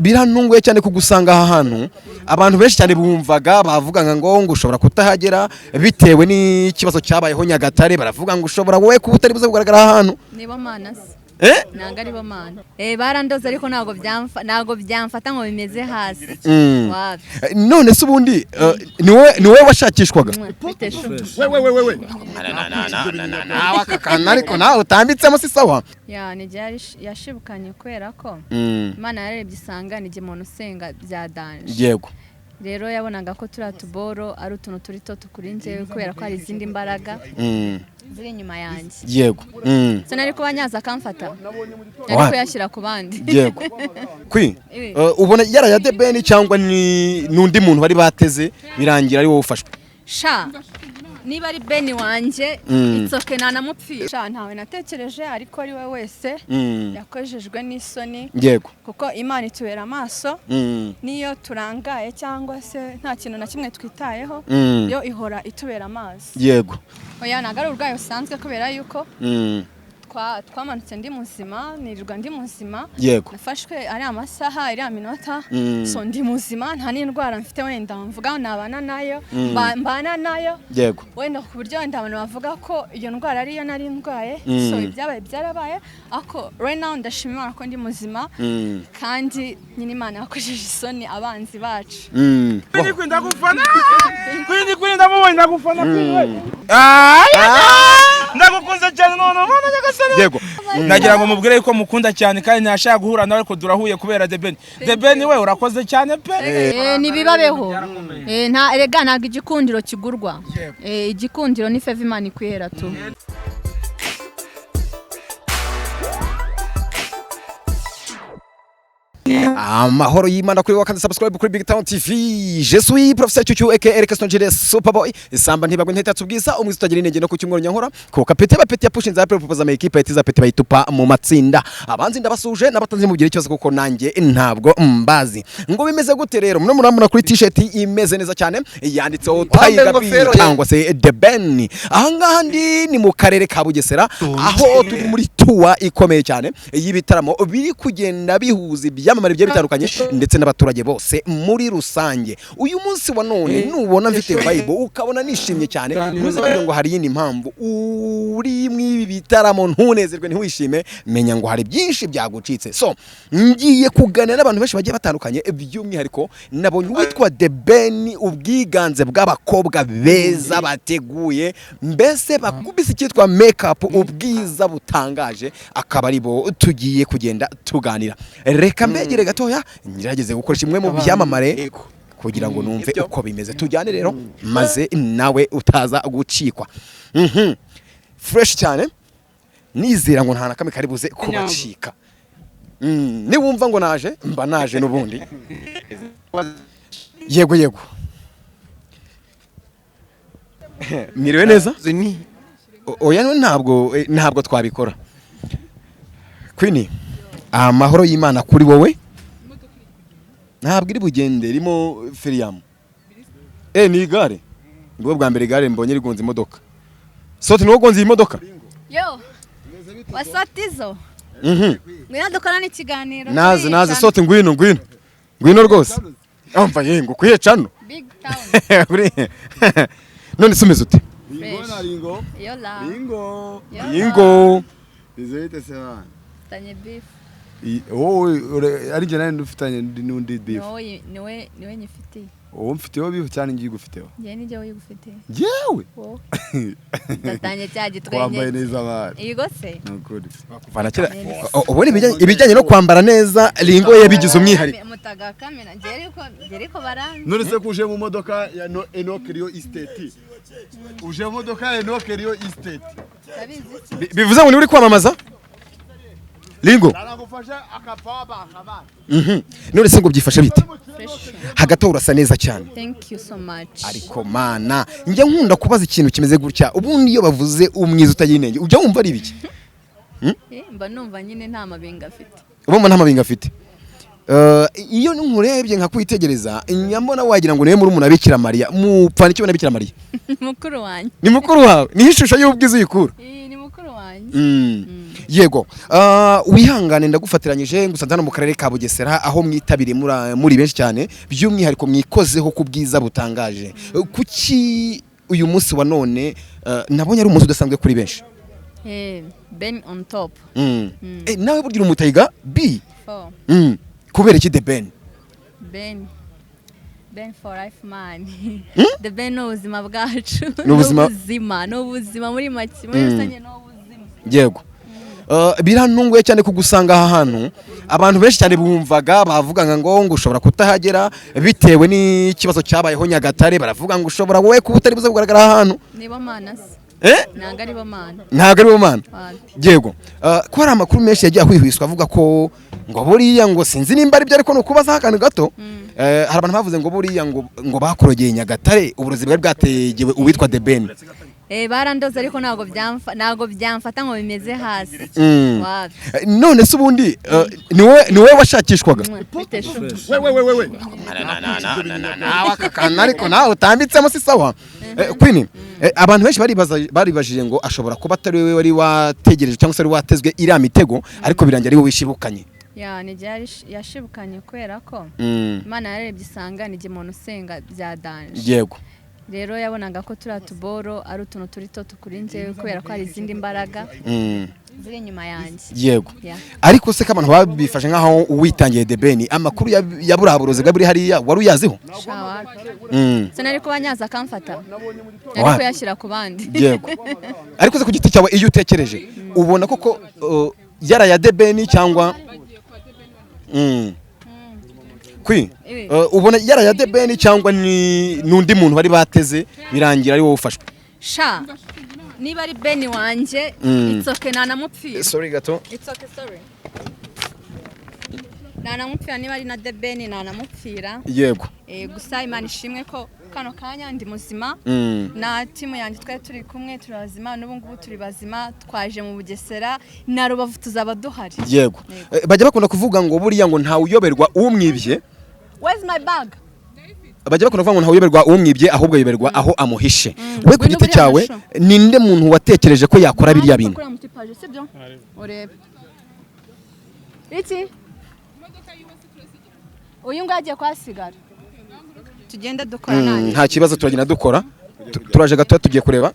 birantunguye cyane kugusanga aha hantu abantu benshi cyane bumvaga bavuga ngo ushobora kutahagera bitewe n'ikibazo cyabayeho Nyagatare baravuga ngo ushobora wowe kuba utari buze kugaragara aha hantu nibo mana ntabwo ari bo mana barandoze ariko ntabwo byamfata ngo bimeze hasi none se ubundi ni wowe washakishwaga wewe ariko nawe utambitsemo si sawa nijya yashibukanye kubera ko imana yarebye isanga nijye umuntu usenga byadanje yego rero yabonaga ko turiya tuboro ari utuntu turi to tukurinze kubera ko hari izindi mbaraga ziri inyuma yanjye yego so nari kuba nyaza akamfata nari kuyashyira ku bandi yego ubona yaraya The Ben cyangwa n'undi muntu bari bateze birangira ari wowe ufashwe sha niba ari Ben wanjye itsoke nanamupfisha ntawe natekereje ariko ari we wese yakojejwe n'isoni yego kuko Imana itubera amaso niyo turangaye cyangwa se nta kintu na kimwe twitayeho yo ihora itubera amaso yego oya ntago ari urwayo usanzwe kubera yuko twamanutse ndi muzima nirirwa ndi muzima nafashwe ari amasaha ari aminota so ndi muzima nta n'indwara mfite wenda mvuga nabana nayo mbana nayo wenda ku buryo wenda abantu bavuga ko iyo ndwara ariyo nari ndwaye so ibyabaye byarabaye ako right now ndashima Imana ko ndi muzima kandi nyine Imana yakojeje isoni abanzi bacu kwindi ndagufana kwindi ndamubonye ndagufana ndagukunze cyane none mwana nyagasani yego nagira ngo mubwire yuko mukunda cyane kandi nashaka guhura nawe ko durahuye kubera The Ben we urakoze cyane pe nibibabeho nta erega ntago igikundiro kigurwa igikundiro ni favor Imana ikwihera tu amahoro y'Imana kuri wakanda subscribe kuri Big Town TV je suis professeur Chuchu aka Eric Stonjire Superboy isamba ntibagwe nteta ubwiza umwizi utagira intege no ku cyumweru nyankora ko kapete bapete yapushinze apre proposa ma equipe yatiza pete bayitupa mu matsinda abanzi ndabasuje nabatanze mu gihe cyose kuko nanjye ntabwo mbazi ngo bimeze gute rero muno muramuna kuri t-shirt imeze neza cyane yanditseho Tiger B cyangwa se The Ben ahangaha ni mu karere ka Bugesera aho turi muri tour ikomeye cyane y'ibitaramo biri kugenda bihuza ibyamamare bitandukanye ndetse n'abaturage bose muri rusange uyu munsi wa none nubona mfite vibe ukabona nishimye cyane uzavuga ngo hari yindi mpamvu uri mwibi bitaramo ntunezerwe ntiwishime menya ngo hari byinshi byagucitse so ngiye kuganira n'abantu benshi bagiye batandukanye by'umwihariko nabonye witwa The Ben ubwiganze bw'abakobwa beza bateguye mbese bakubise cyitwa makeup ubwiza butangaje akaba ari bo tugiye kugenda tuganira reka mbegere gatoya ngerageze gukoresha imwe mu byamamare kugira ngo numve uko bimeze tujyane rero maze nawe utaza gucikwa fresh cyane nizera ngo nta nakame kari buze kubacika ni wumva ngo naje mba naje nubundi yego miriwe neza oya ntabwo twabikora Queen amahoro y'Imana kuri wowe ntabwo iri bugende rimo Feriam ni igare ngo bwa mbere igare mbonye rigonze imodoka sote niwo gonze imodoka yo wasatizo ngwino dukora n'ikiganiro naze sote ngwino rwose amva yengo kuye cano Big Town none sumeze ute Lingo izete sewa tanye beef ari je nani dufitanye n'undi beef niwe nyifitiye mfiteho beef cyane ngiye gufiteho ngiye nije uyigufitiye jewe datanye cyaje twambaye neza abari yego se nukuri kuvana kera ubone ibijyanye no kwambara neza Lingo yabigize umwihariko mutaga kamera geriko baranze none se kuje mu modoka ya Enoch Rio Estate uje mu modoka ya Enoch Rio Estate bivuze ngo ni uri kwamamaza Lingo aragufasha akapaba akabana none se ngo byifashe bite hagati urasa neza cyane thank you so much ariko mana njye nkunda kubaza ikintu kimeze gutya ubundi iyo bavuze umwiza utaginenge ujya wumva ari biki mba numva nyine nta mabinga afite ubumva nta mabinga afite iyo nkurebye nka kwitegereza nyambona wagira ngo niwe muri umuntu abikira Maria mupfana icyo nabikira Maria mukuru wanjye ni mukuru wawe ni ishusho y'ubwiza uyikura ni mukuru wanjye yego wihangane ndagufatiranyije ngusanze hano mu karere ka Bugesera aho mwitabiriye muri benshi cyane by'umwihariko mwikozeho ku bwiza butangaje kuki uyu munsi wa none nabonye ari umunsi udasanzwe kuri benshi Ben on top nawe burya umutayiga B kubera iki The Ben for life man The Ben n'ubuzima bwacu n'ubuzima muri make muri rusange n'ubuzima yego birantunguye cyane kugusanga aha hantu abantu benshi cyane bumvaga bavuga ngo ushobora kutahagera bitewe n'ikibazo cyabayeho Nyagatare baravuga ngo ushobora wowe kuba utari buze kugaragara aha hantu nibo mana ntago ari bo mana yego ko hari amakuru menshi yagiye ahwihwiswa avuga ko ngo buriya ngo sinzi nimba ari byo ariko nukubaza akantu gato hari abantu bavuze ngo buriya ngo bakorogeye Nyagatare uburozi bwari bwategewe uwitwa The Ben barandoze ariko ntago byamfata ngo bimeze hasi none se ubundi ni wowe washakishwaga wewe ariko nawe utambitsemo si sawa Queen abantu benshi baribajije ngo ashobora kuba atari wowe wari wategereje cyangwa se wari watezwe iriya mitego ariko birangira ari wowe wishibukanye nijye yashibukanye kubera ko Imana yarebye isanga nijye umuntu usenga bya danje yego rero yabonaga ko turiya tuboro ari utuntu turi to tukurinze kubera ko hari izindi mbaraga ziri inyuma yanjye yego ariko se ko abantu babifashe nk'aho witangiye The Ben amakuru ya buriya burozi bwari hariya wari uyaziho sinari kuba nyaza akamfata yari kuyashyira ku bandi yego ariko se ku giti cyawe iyo utekereje ubona koko yaraya The Ben cyangwa ubona yaraya The Ben cyangwa n'undi muntu bari bateze birangira ari wowe ufashwe niba ari Ben wanjye itsoke nanamupfira sorry gato itsoke sorry nanamupfira niba ari na The Ben nanamupfira yego gusa Imana ishimwe ko kano kanya ndi muzima na timu yanjye twari turi kumwe turi bazima n'ubu ngubu turi bazima twaje mu Bugesera na Rubavu tuzaba duhari yego bajya bakunda kuvuga ngo buriya ngo ntawe uyoberwa umwibye where's my bag bajya bakunda kuvuga ngo ntawe uyoberwa umwibye ahubwo yoberwa aho amuhishe we ku giti cyawe ninde muntu watekereje ko yakora biriya bintu urebe iki uyu ngo agiye kwasigara tugenda dukora nani nta kibazo turagenda dukora turaje gato tugiye kureba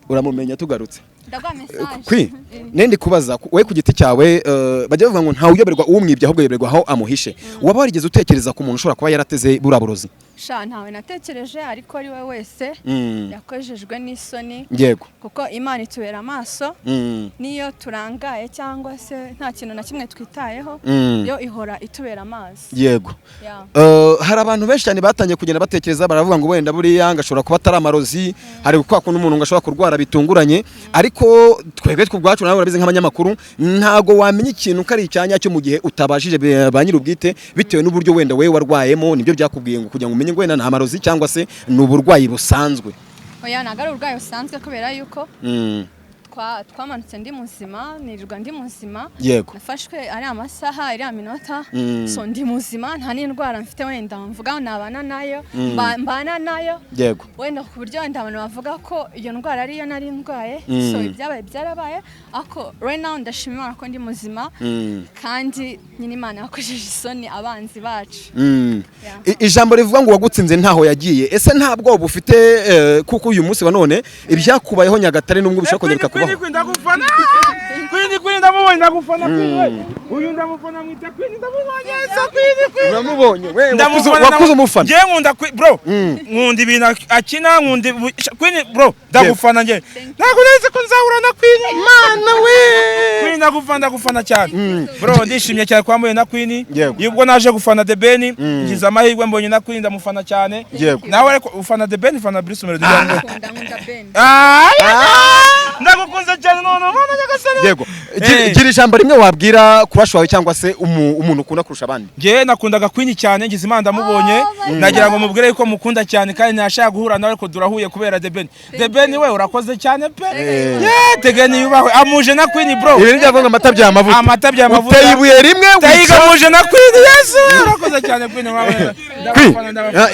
uramumenya tugarutse ndagwa message nende kubaza we ku giti cyawe bajya bavuga ngo ntawe uyoberwa umwibye ahubwo yoberwa aho amuhishe waba warigeze utekereza ku muntu ushobora kuba yarateze buraburozi ntawe natekereje ariko ari we wese yakojejwe n'isoni yego kuko Imana itubera amaso niyo turangaye cyangwa se nta kintu na kimwe twitayeho yo ihora itubera amaso yego hari abantu benshi cyane batangiye kugenda batekereza baravuga ngo wenda buriya ngashobora kuba atari amarozi hari kwa kuntu umuntu ngashobora kurwara bitunguranye ariko twebwe twubwacu nawe urabizi nk'abanyamakuru ntago wamenya ikintu kari icyanya cyo mu gihe utabashije ba nyirubwite bitewe n'uburyo wenda wewe warwayemo nibyo byakubwiye ngo kugira ngo umenye ngo wenda nta marozi cyangwa se ni uburwayi busanzwe oya ntago ari uburwayi busanzwe kubera yuko twamanutse ndi muzima nirirwa ndi muzima nafashwe ari amasaha ari aminota so ndi muzima nta n'indwara mfite wenda mvuga nabana nayo mbana nayo wenda ku buryo wenda abantu bavuga ko iyo ndwara ariyo nari ndwaye so ibyabaye byarabaye ako right now ndashima Imana ko ndi muzima kandi nyine Imana yakojeje isoni abanzi bacu ijambo rivuga ngo wagutsinze ntaho yagiye ese nta bwoba ufite kuko uyu munsi wa none ibyakubayeho Nyagatare n'ubwo bishaka kongera kubaho ndagufana Queen ndamubonye ndagufana uyu ndamufana mwita Queen ndamubonye Queen uramubonye we wakuze umufana ngiye nkunda bro nkunda ibintu akina nkunda Queen bro ndagufana ngiye ntabwo neze ko nzahura na Queen mana we Queen ndagufana cyane bro ndishimye cyane kwambuye na Queen yubwo naje gufana The Ben ngize amahirwe mbonye na Queen ndamufana cyane nawe ariko ufana The Ben ufana Bruce Melody yangu ndagukunze cyane none nyagasani yego gira ijambo rimwe wabwira crush wawe cyangwa se umuntu ukunda kurusha abandi ngiye nakundaga Queen cyane ngize Imana ndamubonye nagira ngo mubwire yuko mukunda cyane kandi nashaka guhura nawe ko durahuye kubera The Ben we urakoze cyane pe The Ben yubahwe amuje na Queen bro ibintu byavuga amata by'amavuta uteye ibuye rimwe tayiga amuje na Queen Yesu urakoze cyane Queen mwabona.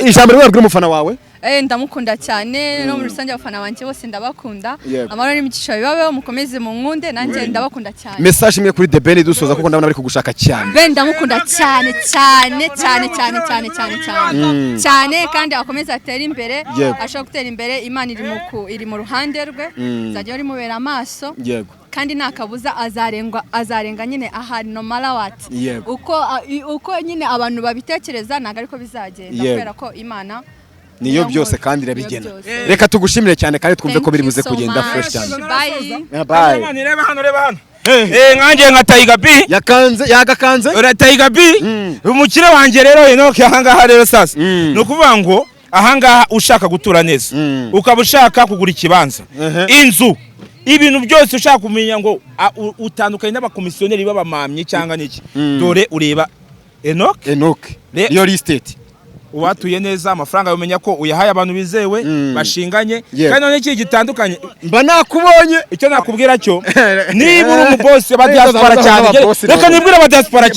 Ijambo rimwe wabwira umufana wawe? Ndamukunda cyane no muri rusange abafana banjye bose ndabakunda. Amahoro n'imigisha bibabeho mukomeze mu nkunde nanjye ndabakunda cyane. Message imwe kuri The Ben dusoza kuko ndabona bari kugushaka cyane. Ben ndamukunda cyane cyane cyane cyane cyane cyane cyane. Cyane kandi akomeza atera imbere, ashaka gutera imbere Imana iri mu ruhande rwe. Zajya ari mubera amaso. Yego. Kandi nakabuza azarenga nyine ahari no marawati. Uko nyine abantu babitekereza naga ariko bizagenda kubera ko Imana niyo byose kandi irabigena. Reka tugushimire cyane kandi twumve ko biri buze kugenda fresh cyane. Bye. Reba hano. Nkanjye nka Tiger B yagakanze ora Tiger B umukire wanjye rero Enoch ahangaha rero sasa no kuvuga ngo ahangaha ushaka gutura neza ukaba ushaka kugura ikibanza inzu ibintu byose ushaka kumenya ngo utandukanye n'abakomisiyoneri b'abamamye cyangwa niki dore ureba Enoch real estate uwatuye neza amafaranga yomenya ko uyahaye abantu bizewe bashinganye kandi none iki gitandukanye mba nakubonye icyo nakubwira cyo niba uri umuboss wa diaspora cyane reka nibwira aba diaspora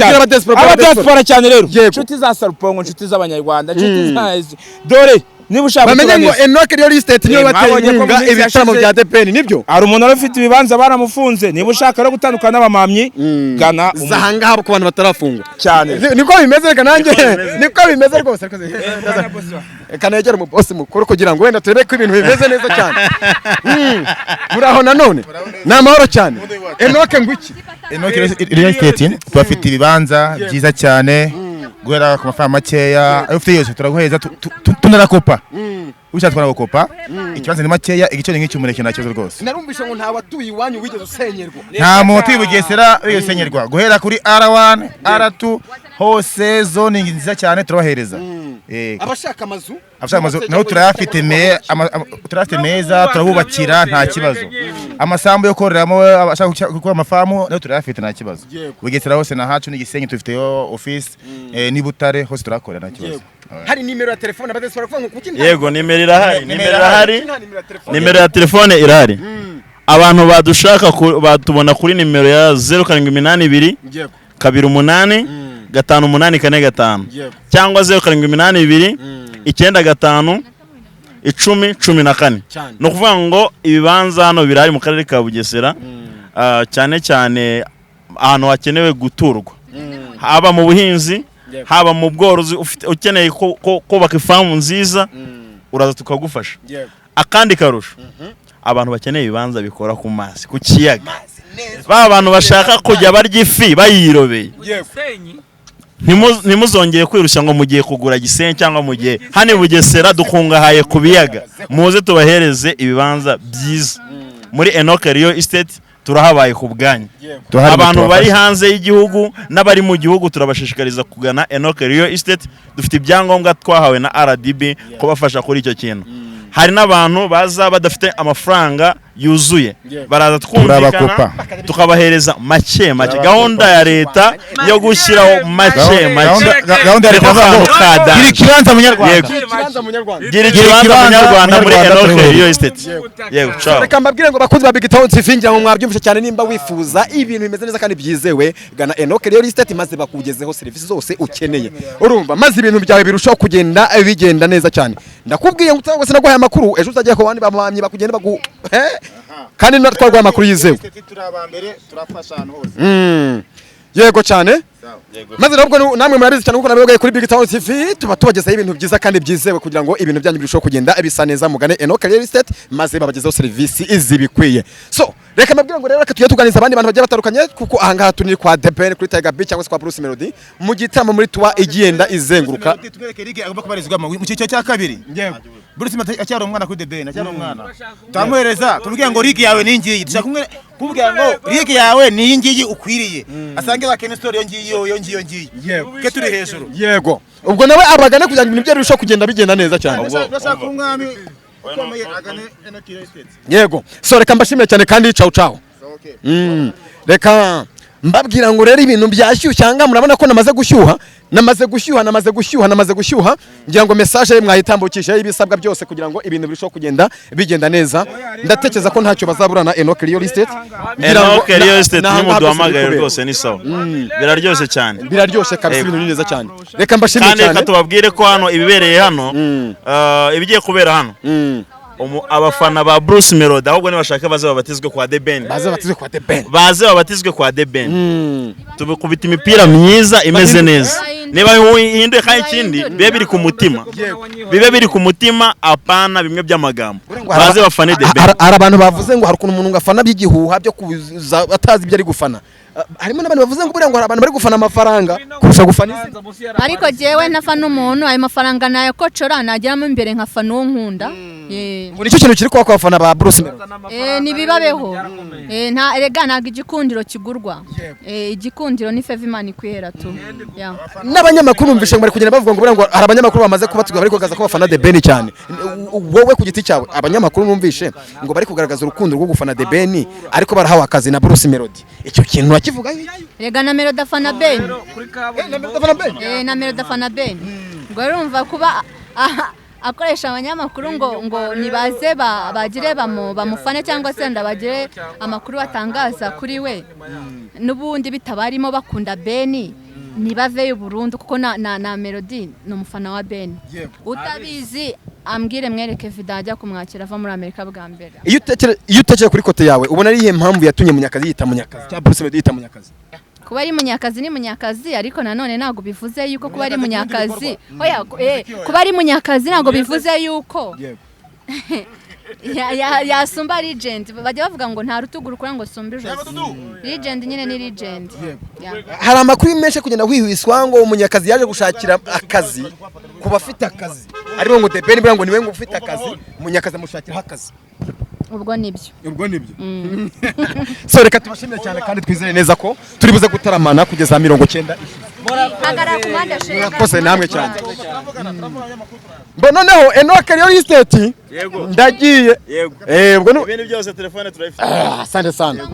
cyane rero inshuti za Sarupongo inshuti z'abanyarwanda inshuti za dore niba ushaka bamenye ngo Enoch real estate niyo bateye inkunga ibitaramo bya The Ben nibyo ari umuntu ufite ibibanza baramufunze niba ushaka rero gutandukana n'abamamyi gana zahanga habo ku bantu batarafungwa cyane niko bimeze reka nanjye niko bimeze rwose kanegera mu boss mukuru kugira ngo wenda turebe ko ibintu bimeze neza cyane muraho nanone namahoro cyane Enoch ngwiki Enoch real estate twafite ibibanza byiza cyane guhera ku mafaranga makeya ufite yose turaguheza tunarakopa ushatse twarakopa ikibanza ni makeya igiciro nk'icy'umureke nta kibazo rwose narumvishe ngo nta watuye iwanyu wigeze usenyerwa nta muntu wibugesera wisenyerwa guhera kuri R1 R2 hose zoning nziza cyane turabahereza abashaka amazu naho turayafite meza turabubakira nta kibazo amasambu yo koreramo abashaka gukora amafamu naho turayafite nta kibazo Bugesera hose na hacu n'igisenyi tufiteyo office ni Butare hose turakorera nta kibazo hari nimero ya telefone abadesora kuvuga ngo kuki yego nimero irahari nimero ya telefone irahari abantu badushaka batubona kuri nimero ya 0782 28 5845 cyangwa 0782 95 1014 no kuvuga ngo ibibanza hano birari mu karere ka Bugesera cyane cyane ahantu hakenewe guturwa haba mu buhinzi haba mu bworozi ukeneye kubaka ifamu nziza uraza tukagufasha akandi karusho abantu bakeneye ibibanza bikora ku mazi ku kiyaga abantu bashaka kujya barya ifi bayirobeye ntimuzongeye kwirushya ngo mugiye kugura Gisenyi cyangwa mugiye hano Bugesera dukungahaye ku biyaga muze tubahereze ibibanza byiza muri Enoch real estate turahabaye ku bwanyu abantu bari hanze y'igihugu n'abari mu gihugu turabashishikariza kugana Enoch real estate dufite ibyangombwa twahawe na RDB kubafasha kuri icyo kintu hari n'abantu baza badafite amafaranga yuzuye baraza twumvikana tukabahereza make gahunda ya leta yo gushyiraho make gahunda ya leta gira ikibanza munyarwanda muri Enoch real estate yego ciao reka mbabwire ngo bakunzi ba Big Town TV ngira ngo mwabyumvise cyane nimba wifuza ibintu bimeze neza kandi byizewe gana Enoch real estate maze bakugezeho serivisi zose ukeneye urumva maze ibintu byawe birushaho kugenda bigenda neza cyane ndakubwiye ngo cyangwa se naguhaye amakuru ejo utagiye ko bandi bamamye bakugenda bagu kandi natwarwa amakuru yizewe turabambere turafasha ahantu hose yego cyane maze nabwo namwe murabizi cyane kuko nabwo kuri Big Town TV tuba tubagezaho ibintu byiza kandi byizewe kugira ngo ibintu byanyu birusheho kugenda bisa neza mugane Enoch real estate maze babagezeho serivisi izibikwiye so reka mbabwira ngo rero tugiye tuganiza abandi bantu bagiye batandukanye kuko ahangaha turi kwa The Ben kuri Tiger B cyangwa se kwa Bruce Melody mu gitaramo muri tuwa igenda izenguruka twereke Ligue agomba kubarizwa mu cyiciro cya kabiri Bruce Melody acyari umwana kuri The Ben acyari umwana tamuhereza tubwire ngo Ligue yawe ni ngiyi dushaka kumwe kubwira ngo Ligue yawe ni ngiyi ukwiriye asange bakene story yo ngiyi ke turi hejuru yego ubwo nawe abagane kugira ngo ibintu bye birushaho kugenda bigenda neza cyane ndashaka umwami ukomeye agane Enoch real estate yego so reka mbashimire cyane kandi ciao reka mbabwira ngo rero ibintu byashyushye cyangwa murabona ko namaze gushyuha namaze gushyuha ngira ngo message ye mwayitambukisha ibisabwa byose kugira ngo ibintu birusheho bigenda neza. Ndatekereza ko ntacyo bazaburana Enoch Real Estate. Enoch Real Estate nimuduhamagaye rwose ni sawa. Biraryoshye cyane. Biraryoshye kabisa, ibintu neza cyane. Reka mbashimire cyane. Kandi katubabwire ko hano ibibereye hano ibigiye kubera hano. Abafana ba Bruce Melody ahubwo nibashaka baze babatizwe kwa The Ben. Baze babatizwe kwa The Ben. Tubikubita imipira myiza imeze neza. Niba uhinduye kandi ikindi bibe biri ku mutima apana bimwe by'amagambo. Baze bafane The Ben. Hari abantu bavuze ngo hari ukuntu umuntu ngafana by'igihuha byo kuza atazi ibyo ari gufana. Harimo n'abantu bavuze ngo buriya ngo hari abantu bari gufana amafaranga kurusha gufana izi. Ariko jewe nafana umuntu ayo mafaranga nayo ko cora nageramo imbere nkafana uwo nkunda. Ngo nicyo kintu kiri kwa bafana ba Bruce Melody. Nibibabeho. Nta erega naga igikundiro kigurwa. Igikundiro ni Fevimana ikwera tu. N'abanyamakuru umvishe ngo bari kugenda bavuga ngo buriya ngo hari abanyamakuru bamaze kubatuzwa bari kugaragaza ko bafana The Ben cyane. Wowe ku giti cyawe abanyamakuru numvishe ngo bari kugaragaza urukundo rwo gufana The Ben ariko barahawe akazi na Bruce Melody. Icyo kintu wakivuga Erega na Melody afana Ben. Na Melody afana Ben. Ngo urumva kuba akoresha abanyamakuru ngo nibaze bagire bamufane cyangwa se ndabagire amakuru batangaza kuri we n'ubundi bitabarimo bakunda Ben nibaveyo burundu kuko na Melody no mufana wa Ben. Utabizi ambwire mwereke video ajya kumwakira ava muri Amerika bwa mbere. Iyo utekeye kuri kote yawe ubona ari iyihe mpamvu yatumye Munyakazi yita Munyakazi cyangwa Bruce Melody yita Munyakazi? Kuba ari Munyakazi ni Munyakazi ariko nanone ntago bivuze yuko kuba ari Munyakazi kuba ari Munyakazi ntago bivuze yuko yasumba Legend. Bajya bavuga ngo nta rutugu rukora ngo sumba ijosi. Legend nyine ni Legend. Hari amakuru menshi kugenda hwihwiswa ngo Munyakazi yaje gushakira akazi kuba afite akazi aribo ngo The Ben bira ngo niwe ngo ufite akazi Munyakazi amushakira akazi. Ubwo nibyo. So reka tubashimire cyane kandi twizere neza ko turi buze gutaramana kugeza 90. Hagara kumanda shega. Kose namwe cyane. Noneho Enoch Real Estate ndagiye. Ubwo ibintu byose telefone turayifite. Asante sana.